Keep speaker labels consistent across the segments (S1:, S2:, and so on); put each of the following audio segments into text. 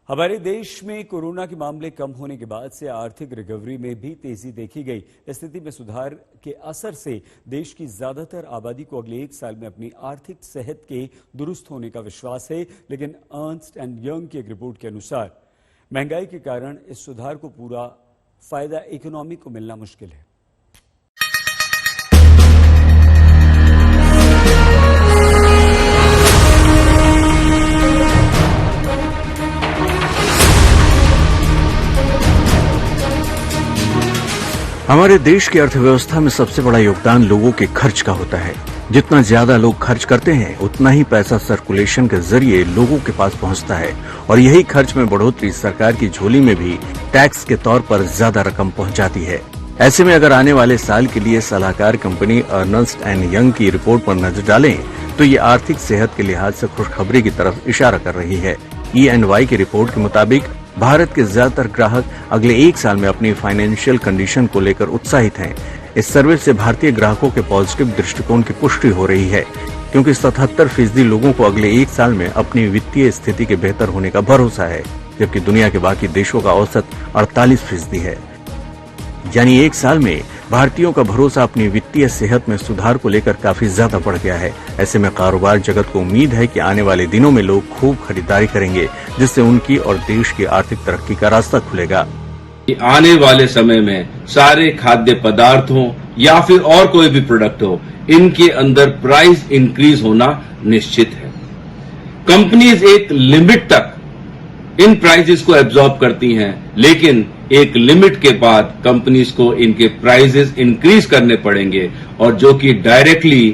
S1: हमारे देश में कोरोना के मामले कम होने के बाद से आर्थिक रिकवरी में भी तेजी देखी गई। स्थिति में सुधार के असर से देश की ज्यादातर आबादी को अगले 1 साल में अपनी आर्थिक सेहत के दुरुस्त होने का विश्वास है, लेकिन अर्नस्ट एंड यंग की एक रिपोर्ट के अनुसार महंगाई के कारण इस सुधार को पूरा फायदा इकोनॉमी को मिलना मुश्किल है।
S2: हमारे देश की अर्थव्यवस्था में सबसे बड़ा योगदान लोगों के खर्च का होता है। जितना ज्यादा लोग खर्च करते हैं, उतना ही पैसा सर्कुलेशन के जरिए लोगों के पास पहुंचता है और यही खर्च में बढ़ोतरी सरकार की झोली में भी टैक्स के तौर पर ज्यादा रकम पहुंच जाती है। ऐसे में अगर आने वाले साल के लिए सलाहकार कंपनी अर्नस्ट एंड यंग की रिपोर्ट पर नजर डालें तो ये आर्थिक सेहत के लिहाज से खुशखबरी की तरफ इशारा कर रही है। E&Y की रिपोर्ट के मुताबिक भारत के ज्यादातर ग्राहक अगले 1 साल में अपनी फाइनेंशियल कंडीशन को लेकर उत्साहित हैं। इस सर्वे से भारतीय ग्राहकों के पॉजिटिव दृष्टिकोण की पुष्टि हो रही है, क्योंकि 77% लोगों को अगले 1 साल में अपनी वित्तीय स्थिति के बेहतर होने का भरोसा है, जबकि दुनिया के बाकी देशों का औसत 48% है। यानी 1 साल में भारतीयों का भरोसा अपनी वित्तीय सेहत में सुधार को लेकर काफी ज्यादा बढ़ गया है। ऐसे में कारोबार जगत को उम्मीद है कि आने वाले दिनों में लोग खूब खरीदारी करेंगे, जिससे उनकी और देश की आर्थिक तरक्की का रास्ता खुलेगा।
S3: आने वाले समय में सारे खाद्य पदार्थ हो या फिर और कोई भी प्रोडक्ट हो, इनके अंदर प्राइस इंक्रीज होना निश्चित है। कंपनीज एक लिमिट तक इन प्राइसेस को एब्जॉर्ब करती हैं, लेकिन एक लिमिट के बाद कंपनीज को इनके प्राइसेस इंक्रीज करने पड़ेंगे और जो कि डायरेक्टली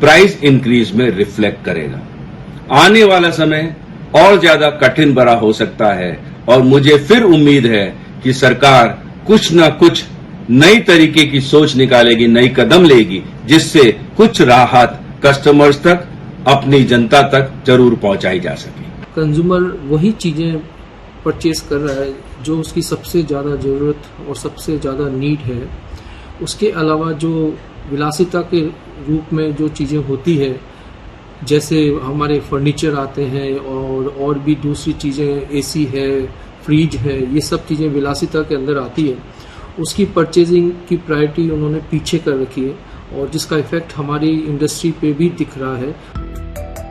S3: प्राइस इंक्रीज में रिफ्लेक्ट करेगा। आने वाला समय और ज्यादा कठिन भरा हो सकता है और मुझे फिर उम्मीद है कि सरकार कुछ न कुछ नई तरीके की सोच निकालेगी, नई कदम लेगी, जिससे कुछ राहत कस्टमर्स तक, अपनी जनता तक जरूर पहुंचाई जा सके।
S4: कंज्यूमर वही चीजें परचेज कर रहा है जो उसकी सबसे ज़्यादा ज़रूरत और सबसे ज़्यादा नीड है। उसके अलावा जो विलासिता के रूप में जो चीज़ें होती है, जैसे हमारे फर्नीचर आते हैं और भी दूसरी चीज़ें, एसी है, फ्रिज है, ये सब चीज़ें विलासिता के अंदर आती है, उसकी परचेजिंग की प्रायोरिटी उन्होंने पीछे कर रखी है और जिसका इफेक्ट हमारी इंडस्ट्री पे भी दिख रहा है।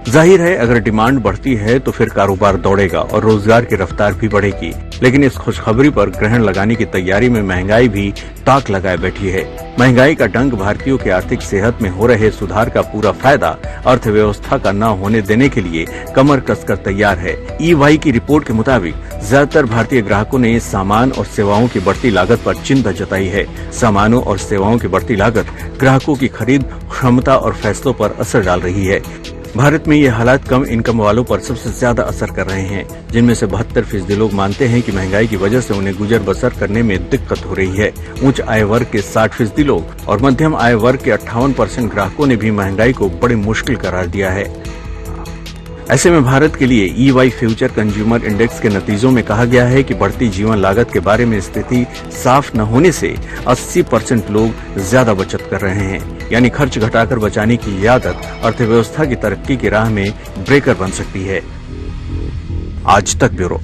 S2: जाहिर है, अगर डिमांड बढ़ती है तो फिर कारोबार दौड़ेगा और रोजगार की रफ्तार भी बढ़ेगी, लेकिन इस खुशखबरी पर ग्रहण लगाने की तैयारी में महंगाई भी ताक लगाए बैठी है। महंगाई का डंक भारतीयों की आर्थिक सेहत में हो रहे सुधार का पूरा फायदा अर्थव्यवस्था का न होने देने के लिए कमर कसकर तैयार है। EY की रिपोर्ट के मुताबिक ज्यादातर भारतीय ग्राहकों ने सामान और सेवाओं की बढ़ती लागत पर चिंता जताई है। सामानों और सेवाओं की बढ़ती लागत ग्राहकों की खरीद क्षमता और फैसलों पर असर डाल रही है। भारत में ये हालात कम इनकम वालों पर सबसे ज्यादा असर कर रहे हैं, जिनमें से 72% लोग मानते हैं कि महंगाई की वजह से उन्हें गुजर बसर करने में दिक्कत हो रही है। उच्च आय वर्ग के 60% लोग और मध्यम आय वर्ग के 58% ग्राहकों ने भी महंगाई को बड़ी मुश्किल करार दिया है। ऐसे में भारत के लिए EY फ्यूचर कंज्यूमर इंडेक्स के नतीजों में कहा गया है कि बढ़ती जीवन लागत के बारे में स्थिति साफ न होने से 80% लोग ज्यादा बचत कर रहे हैं। यानी खर्च घटाकर बचाने की ये आदत अर्थव्यवस्था की तरक्की की राह में ब्रेकर बन सकती है। आज तक ब्यूरो।